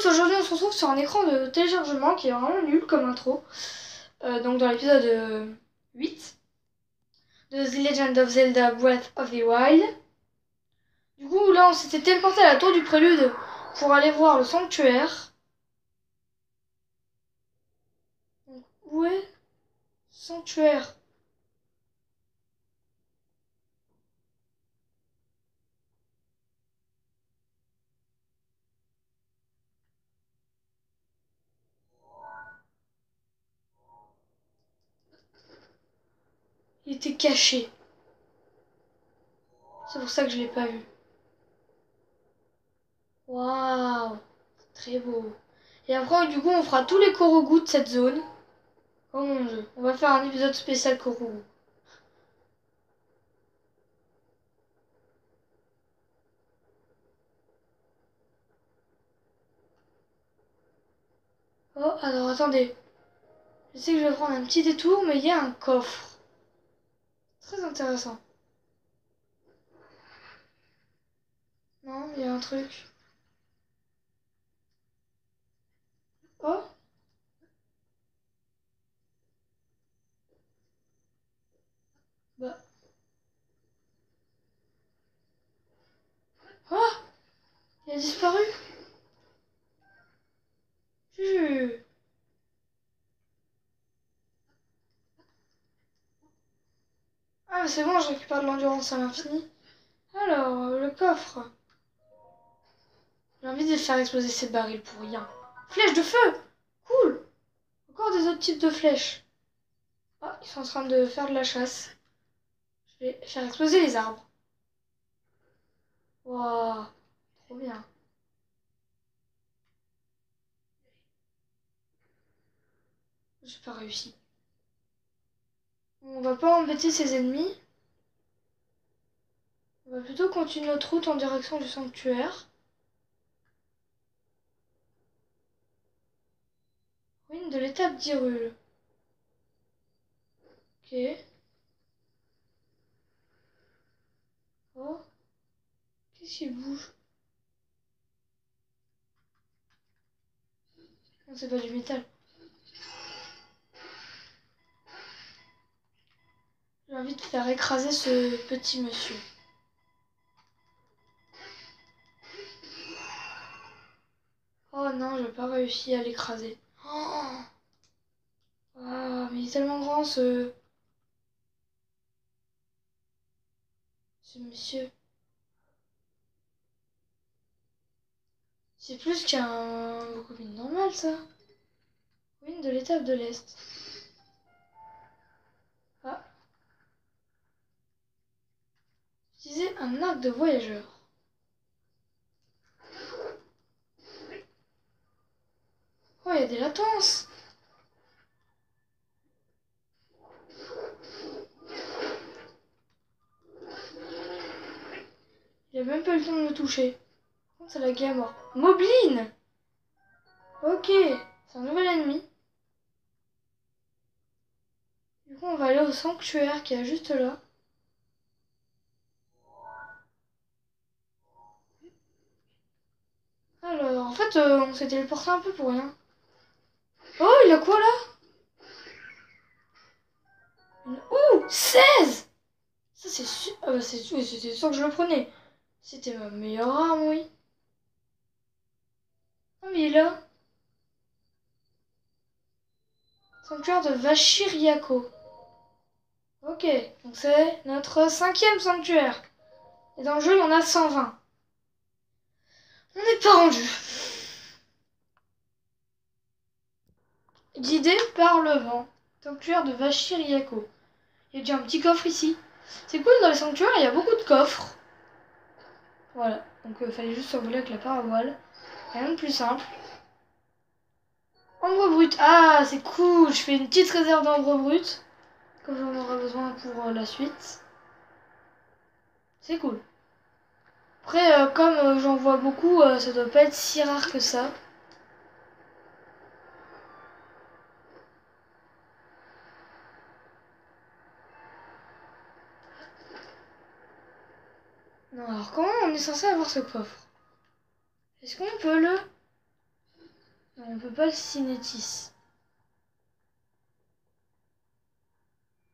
tous, aujourd'hui on se retrouve sur un écran de téléchargement qui est vraiment nul comme intro. Donc dans l'épisode 8 de The Legend of Zelda Breath of the Wild. Du coup là on s'était téléporté à la tour du prélude pour aller voir le sanctuaire. Donc, où est sanctuaire? Il était caché. C'est pour ça que je l'ai pas vu. Waouh, très beau. Et après du coup on fera tous les Korogu de cette zone. Oh mon dieu, on va faire un épisode spécial Korogu. Oh, alors attendez. Je sais que je vais prendre un petit détour, mais il y a un coffre. Très intéressant. Non, il y a un truc. Oh, bah. Oh, il a disparu. Juju. Ah, c'est bon, je récupère de l'endurance à l'infini. Alors, le coffre. J'ai envie de faire exploser ces barils pour rien. Flèche de feu. Cool. Encore des autres types de flèches. Ah, ils sont en train de faire de la chasse. Je vais faire exploser les arbres. Waouh, trop bien. J'ai pas réussi. On va pas embêter ses ennemis. On va plutôt continuer notre route en direction du sanctuaire. Ruine de l'étape d'Hyrule. Ok. Oh. Qu'est-ce qui bouge? Non, c'est pas du métal. J'ai envie de faire écraser ce petit monsieur. Oh non, j'ai pas réussi à l'écraser. Oh, ah, mais il est tellement grand ce monsieur. C'est plus qu'un Bokoblin normal, ça. Ruine de l'étape de l'Est. Ah. Utiliser un arc de voyageur. Oh, il y a des latences. Il a même pas eu le temps de me toucher. Par contre, c'est la guerre mort. Moblin. Ok, c'est un nouvel ennemi. Du coup, on va aller au sanctuaire qui est juste là. Alors, en fait, on s'est téléporté un peu pour rien. Oh, il a quoi là? Ouh, 16. Ça, c'est sûr. Ah bah, c'était sûr que je le prenais. C'était ma meilleure arme, oui. Ah, mais il est là. Sanctuaire de Vachiriako. Ok, donc c'est notre 5e sanctuaire. Et dans le jeu, il y en a 120. On n'est pas rendu. Guidé par le vent. Sanctuaire de Vachiriako. Il y a déjà un petit coffre ici. C'est cool, dans les sanctuaires, il y a beaucoup de coffres. Voilà, donc il fallait juste survoler avec la paravoile. Rien de plus simple. Ambre brute. Ah, c'est cool. Je fais une petite réserve d'ambre brute. Comme j'en aurai besoin pour la suite. C'est cool. Après, comme j'en vois beaucoup, ça doit pas être si rare que ça. Non, alors comment on est censé avoir ce coffre? Est-ce qu'on peut le Non, on peut pas le cinétis.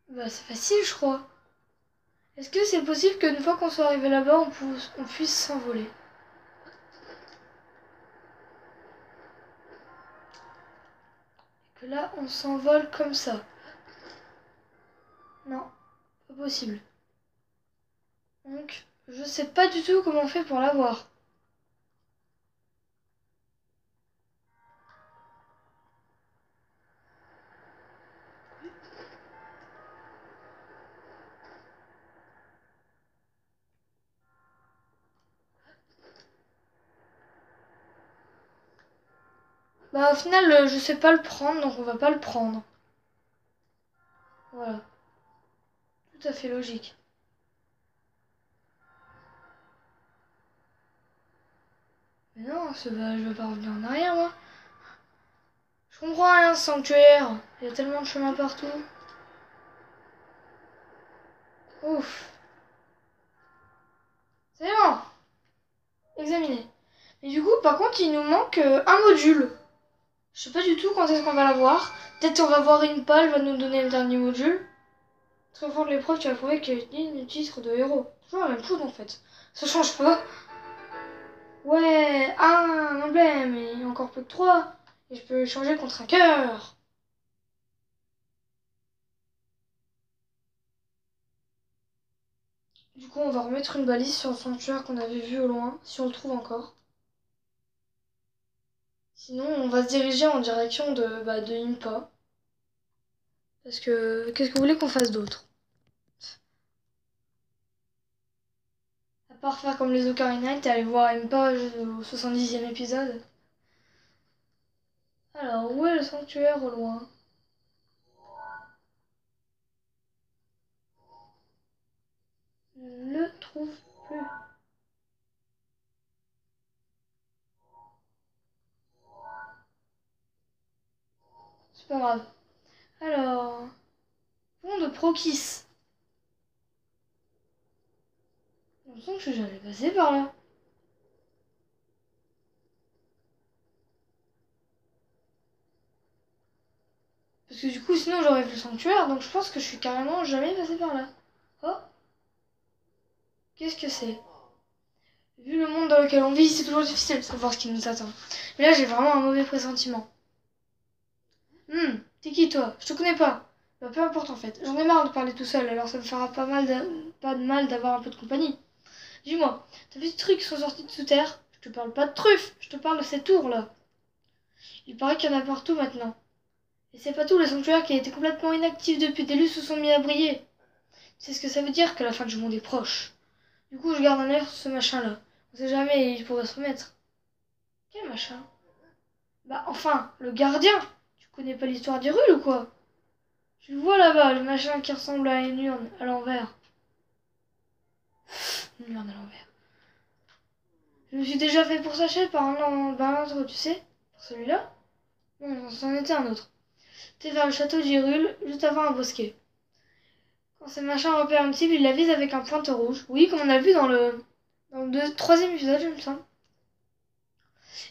Bah c'est facile je crois. Est-ce que c'est possible qu'une fois qu'on soit arrivé là-bas, on puisse s'envoler? Que là, on s'envole comme ça. Non, pas possible. Donc, je sais pas du tout comment on fait pour l'avoir. Bah au final, je sais pas le prendre, donc on va pas le prendre. Voilà. Tout à fait logique. Mais non, je veux pas revenir en arrière, moi. Je comprends rien, ce sanctuaire. Il y a tellement de chemins partout. Ouf. C'est bon. Examiner. Mais du coup, par contre, il nous manque un module. Je sais pas du tout quand est-ce qu'on va l'avoir. Peut-être qu'on va voir Impa, elle va nous donner le dernier module. Très fort de l'épreuve, tu as prouvé qu'il y a le titre de héros. Toujours la même chose en fait. Ça change pas. Ouais, un emblème et encore plus que 3. Et je peux échanger contre un cœur. Du coup, on va remettre une balise sur le sanctuaire qu'on avait vu au loin, si on le trouve encore. Sinon, on va se diriger en direction de Impa. Parce que, qu'est-ce que vous voulez qu'on fasse d'autre? À part faire comme les Ocarina et aller voir Impa au 70e épisode. Alors, où est le sanctuaire au loin? Je ne le trouve plus. C'est pas grave. Alors, pont de Prokis. J'ai l'impression que je suis jamais passé par là. Parce que du coup, sinon j'aurais vu le sanctuaire, donc je pense que je suis carrément jamais passé par là. Oh, qu'est-ce que c'est? Vu le monde dans lequel on vit, c'est toujours difficile de savoir ce qui nous attend. Mais là, j'ai vraiment un mauvais pressentiment. T'es qui toi? Je te connais pas. Bah, peu importe en fait. J'en ai marre de parler tout seul, alors ça me fera pas de mal d'avoir un peu de compagnie. Dis-moi, t'as vu ces trucs qui sont sortis de sous terre? Je te parle pas de truffes, je te parle de ces tours là. Il paraît qu'il y en a partout maintenant. Et c'est pas tout, le sanctuaire qui a été complètement inactif depuis des lustres se sont mis à briller. C'est ce que ça veut dire que la fin du monde est proche. Du coup, je garde un œil sur ce machin-là. On sait jamais, il pourrait se remettre. Quel machin? Bah, enfin, le gardien! Tu connais pas l'histoire d'Hyrule ou quoi? Tu le vois là-bas, le machin qui ressemble à une urne à l'envers. Une urne à l'envers. Je me suis déjà fait pourchasser par un autre, tu sais? Pour celui-là? Non, c'en était un autre. T'es vers le château d'Hyrule, juste avant un bosquet. Quand ces machins repèrent une cible, ils la visent avec un pointeur rouge. Oui, comme on a vu dans le troisième épisode, je me sens.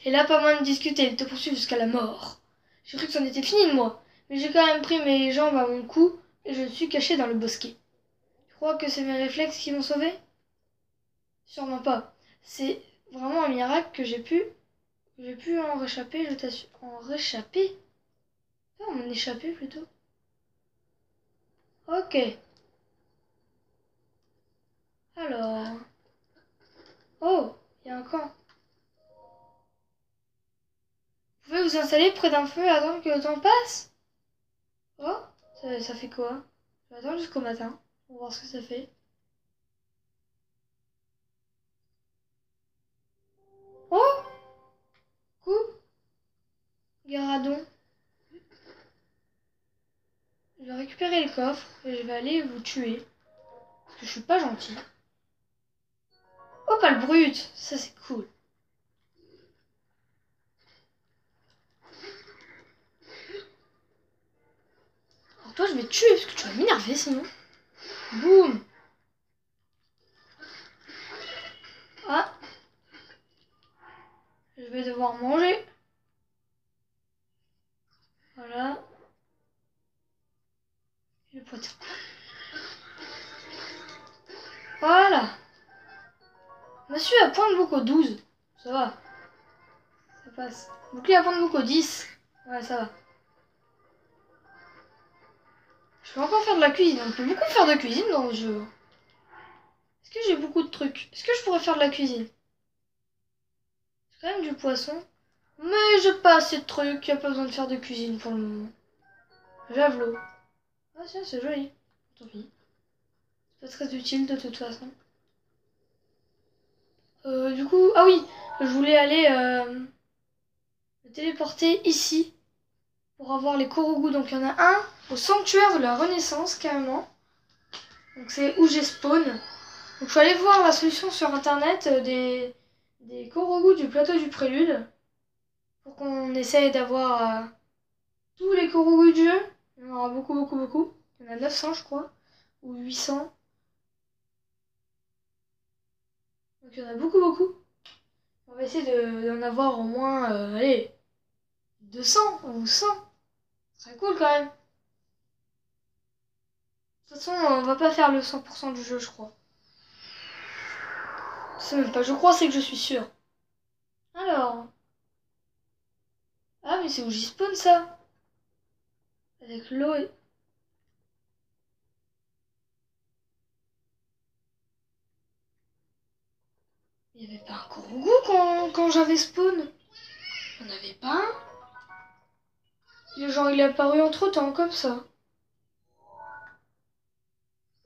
Et là, pas moyen de discuter, ils te poursuivent jusqu'à la mort. J'ai cru que c'en était fini de moi, mais j'ai quand même pris mes jambes à mon cou et je me suis caché dans le bosquet. Tu crois que c'est mes réflexes qui m'ont sauvé? Sûrement pas. C'est vraiment un miracle que j'ai pu en réchapper, je t'assure. En réchapper? Non, m'en échapper plutôt. Ok. Alors. Oh, il y a un camp. Vous pouvez vous installer près d'un feu et attendre que le temps passe? Oh, ça fait quoi? Je vais attendre jusqu'au matin pour voir ce que ça fait. Oh, coucou, Garadon. Je vais récupérer le coffre et je vais aller vous tuer. Parce que je suis pas gentil. Oh, pas le brut. Ça, c'est cool. Alors toi, je vais te tuer parce que tu vas m'énerver sinon. Boum. Ah. Je vais devoir manger. Voilà. Et le poiton. Voilà. Monsieur à point de boucle 12. Ça va. Ça passe. Bouclier à point de boucle 10. Ouais, ça va. Je peux encore faire de la cuisine. On peut beaucoup faire de cuisine dans le jeu. Est-ce que j'ai beaucoup de trucs? Est-ce que je pourrais faire de la cuisine? J'ai quand même du poisson. Mais j'ai pas assez de trucs. Y a pas besoin de faire de cuisine pour le moment. Javelot. Ah tiens, c'est joli. Tant pis. C'est pas très utile de toute façon. Du coup, ah oui, je voulais aller me téléporter ici pour avoir les Korogus. Donc il y en a un au sanctuaire de la Renaissance carrément. Donc c'est où j'ai spawn. Donc je suis allée voir la solution sur internet des Korogus du plateau du Prélude pour qu'on essaye d'avoir tous les Korogus du jeu. Il y en aura beaucoup, beaucoup, beaucoup. Il y en a 900 je crois, ou 800. Donc il y en a beaucoup, beaucoup. On va essayer d'en avoir au moins, allez, 200 ou 100. Ce serait cool quand même. De toute façon, on va pas faire le 100% du jeu, je crois. C'est même pas je crois, c'est que je suis sûre. Alors. Ah, mais c'est où j'y spawn ça? Avec l'eau et... Il n'y avait pas un Korogu quand j'avais spawn. Il n'y en avait pas un. Genre, il est apparu entre temps, comme ça.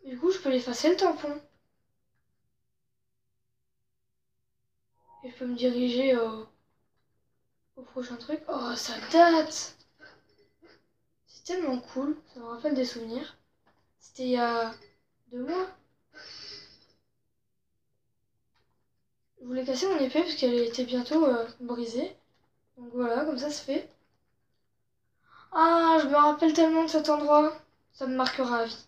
Du coup, je peux l'effacer le tampon. Et je peux me diriger au prochain truc. Oh, ça date! C'est tellement cool. Ça me rappelle des souvenirs. C'était il y a 2 mois. Je voulais casser mon épée parce qu'elle était bientôt brisée. Donc voilà, comme ça se fait. Ah, je me rappelle tellement de cet endroit. Ça me marquera à vie.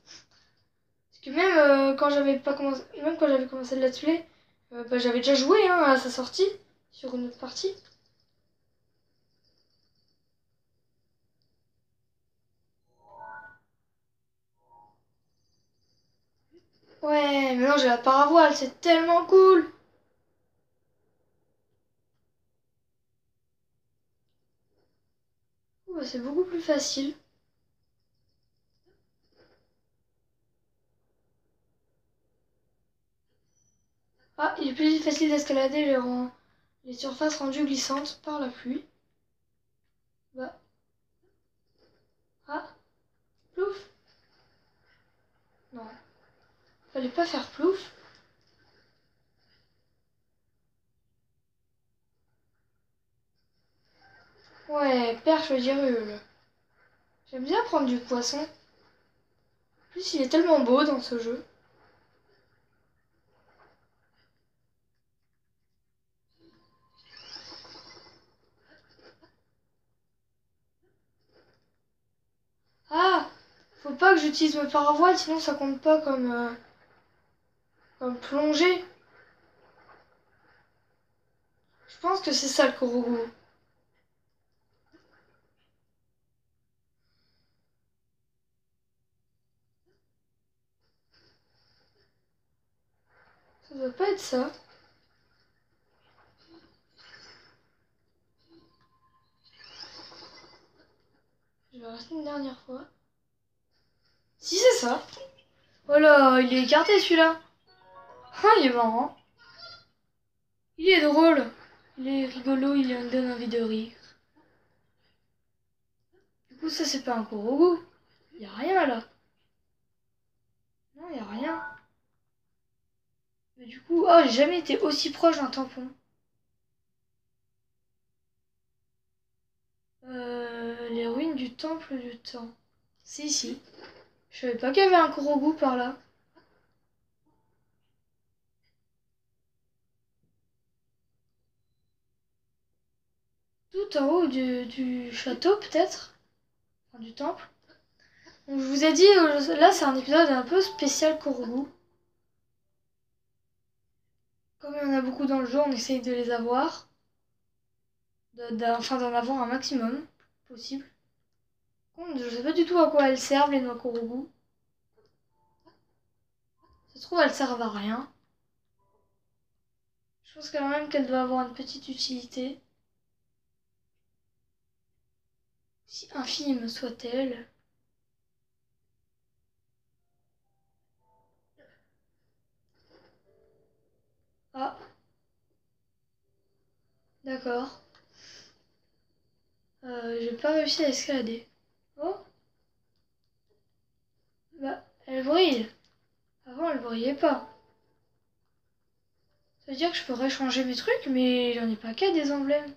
Parce que même quand j'avais pas commencé, même quand j'avais commencé le let's play, bah, j'avais déjà joué hein, à sa sortie sur une autre partie. Ouais, maintenant j'ai la paravoile, c'est tellement cool. Bah, c'est beaucoup plus facile. Ah, il est plus facile d'escalader les surfaces rendues glissantes par la pluie. Bah, ah, plouf. Non, fallait pas faire plouf. Ouais, perche dirule. J'aime bien prendre du poisson. En plus, il est tellement beau dans ce jeu. Ah, faut pas que j'utilise ma paravoile, sinon ça compte pas comme plongée. Je pense que c'est ça le Korogu. Ça doit pas être ça. Je vais rester une dernière fois. Si c'est ça. Oh là, il est écarté celui-là. Ah, il est marrant. Il est drôle. Il est rigolo, il me donne envie de rire. Du coup, ça c'est pas un Korogu. Y a rien là. Non, y a rien. Mais du coup, oh, j'ai jamais été aussi proche d'un tampon. Les ruines du temple du temps. Si, si. Je savais pas qu'il y avait un Korogu par là. Tout en haut du château, peut-être. Enfin, du temple. Donc, je vous ai dit, là, c'est un épisode un peu spécial Korogu. Comme il y en a beaucoup dans le jeu, on essaye de les avoir. Enfin, d'en avoir un maximum possible. Je sais pas du tout à quoi elles servent, les noix Korogu. Ça se trouve, elles servent à rien. Je pense quand même qu'elles doivent avoir une petite utilité. Si infime soit-elle. Ah. D'accord. J'ai pas réussi à escalader. Oh. Bah, elle brille. Avant, elle brillait pas. Ça veut dire que je pourrais changer mes trucs, mais j'en ai pas qu'à des emblèmes.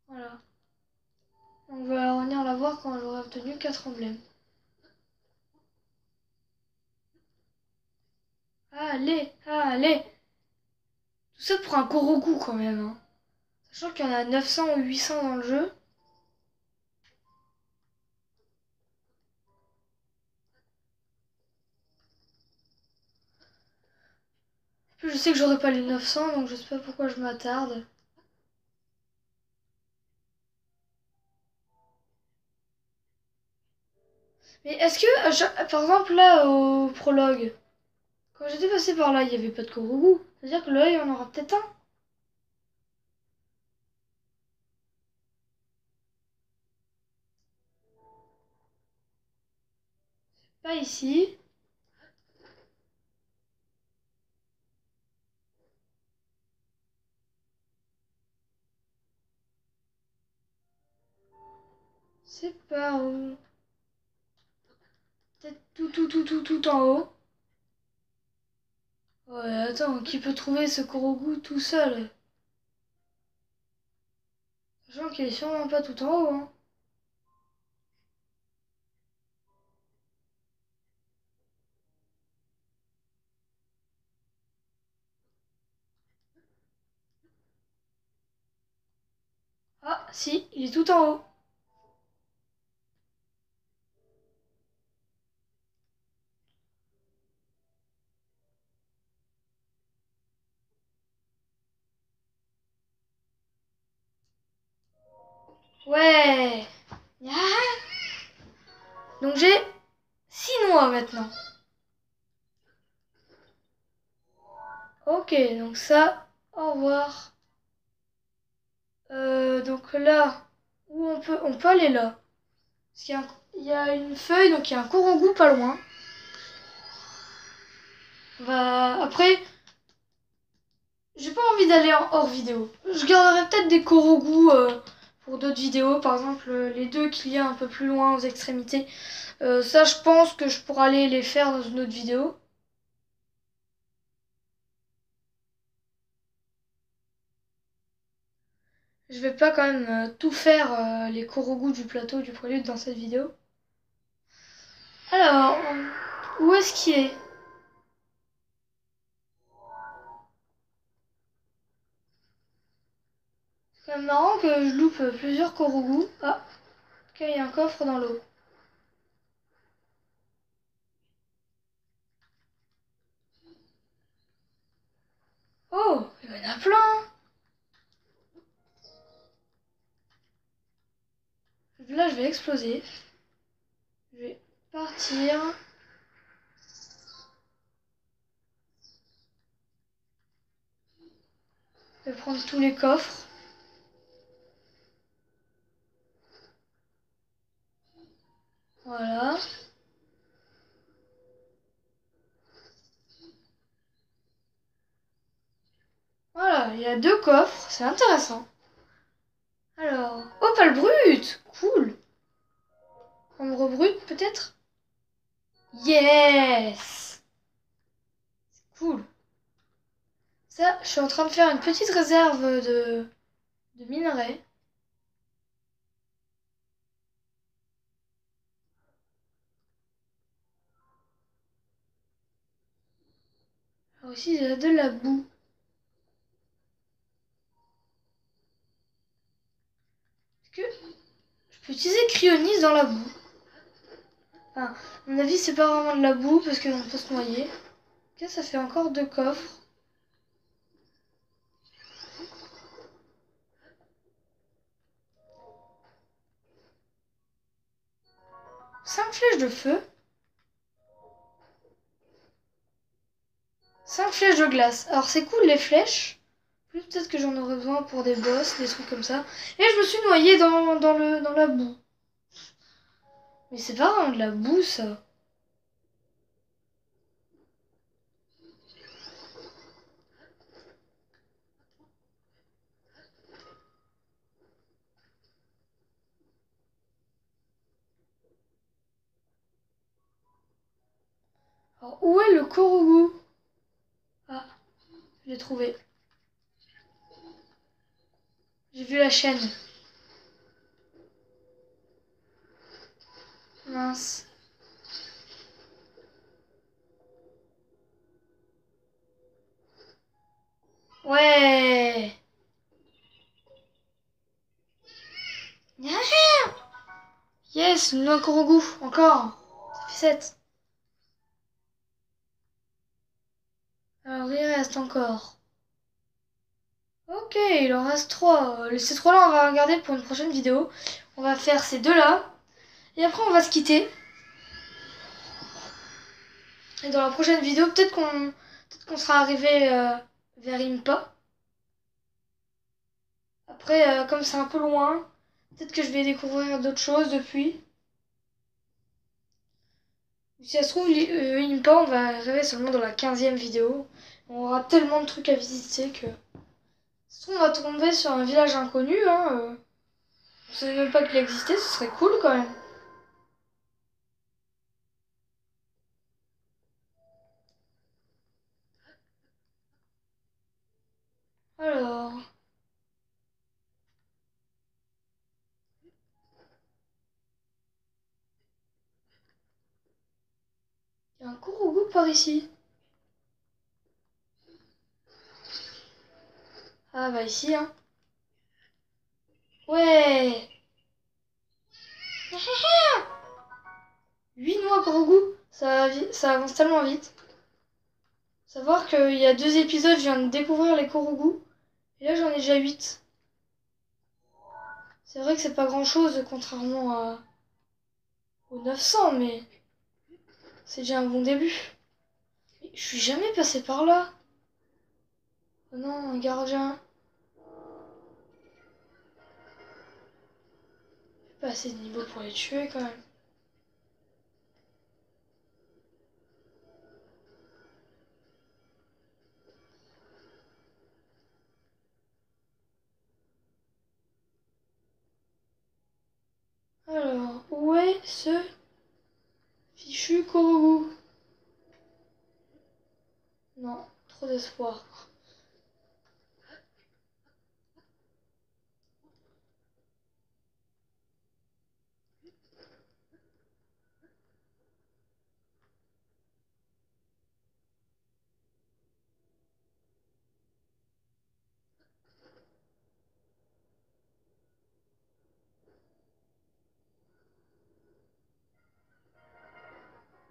Voilà. On va revenir la voir quand j'aurai obtenu 4 emblèmes. Allez, allez. Tout ça pour un Korogu quand même. Hein. Sachant qu'il y en a 900 ou 800 dans le jeu. Je sais que j'aurai pas les 900, donc je sais pas pourquoi je m'attarde. Mais est-ce que, par exemple, là, au prologue, quand j'étais passé par là, il n'y avait pas de Korogu. C'est-à-dire que là, il y en aura peut-être un. Pas ici. C'est pas où. Peut-être tout en haut. Ouais, attends, qui peut trouver ce Korogu tout seul? Sachant qu'il est sûrement pas tout en haut, hein. Ah, si, il est tout en haut. Ouais. Ah. Donc j'ai 6 noix maintenant. Ok, donc ça, au revoir. Donc là, où on peut aller là. Parce il y a une feuille, donc il y a un Korogu pas loin. Après, j'ai pas envie d'aller en hors vidéo. Je garderai peut-être des Korogu pour d'autres vidéos. Par exemple, les deux qu'il y a un peu plus loin aux extrémités. Ça, je pense que je pourrais aller les faire dans une autre vidéo. Je vais pas quand même tout faire les Korogu du plateau du prélude dans cette vidéo. Alors, où est-ce qu'il est? C'est quand même marrant que je loupe plusieurs Korogu. Ah, ok, il y a un coffre dans l'eau. Oh, il y en a plein. Là, je vais exploser. Je vais partir. Je vais prendre tous les coffres. Voilà. Voilà, il y a 2 coffres. C'est intéressant. Alors, opale brute. Cool. Ombre brute, peut-être? Yes. Cool. Ça, je suis en train de faire une petite réserve de minerais. Alors ici, il y a de la boue. Est-ce que je peux utiliser cryonis dans la boue? Enfin, à mon avis, c'est pas vraiment de la boue parce qu'on peut se noyer. Ok, ça fait encore 2 coffres. 5 flèches de feu. 5 flèches de glace. Alors c'est cool les flèches. Plus peut-être que j'en aurais besoin pour des boss, des trucs comme ça. Et je me suis noyée dans la boue. Mais c'est pas vraiment de la boue ça. Alors où est le Korogu? Ah, je l'ai trouvé. J'ai vu la chaîne. Mince. Ouais. Yes, nous un Korogu. Encore. Ça fait 7. Alors il reste encore. Ok, il en reste 3. Ces 3 là on va regarder pour une prochaine vidéo. On va faire ces 2 là. Et après on va se quitter. Et dans la prochaine vidéo, peut-être qu'on sera arrivé vers Impa. Après, comme c'est un peu loin, peut-être que je vais découvrir d'autres choses depuis. Si ça se trouve, Impa, on va arriver seulement dans la 15e vidéo. On aura tellement de trucs à visiter que... Si ça se trouve, on va tomber sur un village inconnu. Hein, on savait même pas qu'il existait, ce serait cool quand même. Alors... Il y a un Korogu par ici. Ah bah ici, hein. Ouais. 8 noix Korogu. Ça avance tellement vite. Savoir qu'il y a 2 épisodes, je viens de découvrir les Korogu. Et là, j'en ai déjà 8. C'est vrai que c'est pas grand chose, contrairement aux 900, mais c'est déjà un bon début. Mais je suis jamais passé par là. Oh non, un gardien. J'ai pas assez de niveau pour les tuer quand même. Alors, où est ce fichu Korogu? Non, trop d'espoir.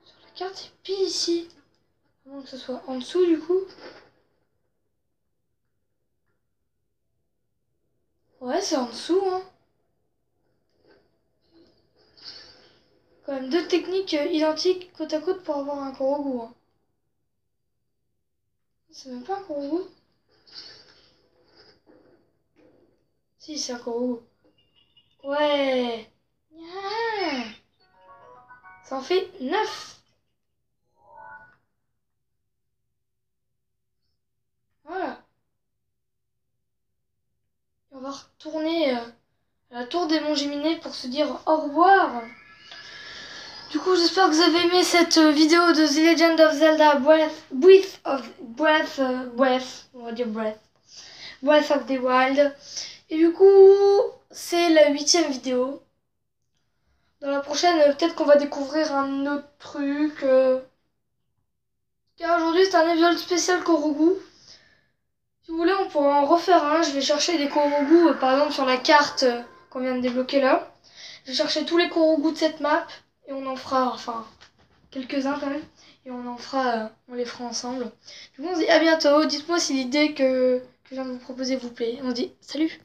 Sur la carte, c'est pile ici. À moins que ce soit en dessous du coup. Ouais, c'est en dessous, hein. Quand même 2 techniques identiques côte à côte pour avoir un Korogu, hein. C'est même pas un Korogu. Si, c'est un Korogu. Ouais. Ah. Ça en fait 9. Voilà. Et on va retourner à la tour des Monts Géminés pour se dire au revoir. Du coup, j'espère que vous avez aimé cette vidéo de The Legend of Zelda on va dire Breath of the Wild. Et du coup, c'est la 8e vidéo. Dans la prochaine, peut-être qu'on va découvrir un autre truc. Car aujourd'hui, c'est un épisode spécial Korogu. Si vous voulez, on pourra en refaire un. Je vais chercher des Korogu, par exemple, sur la carte qu'on vient de débloquer là. Je vais chercher tous les Korogu de cette map. Et on en fera, enfin, quelques-uns quand même. Et on les fera ensemble. Du coup, on se dit à bientôt. Dites-moi si l'idée que je viens de vous proposer vous plaît. On se dit salut!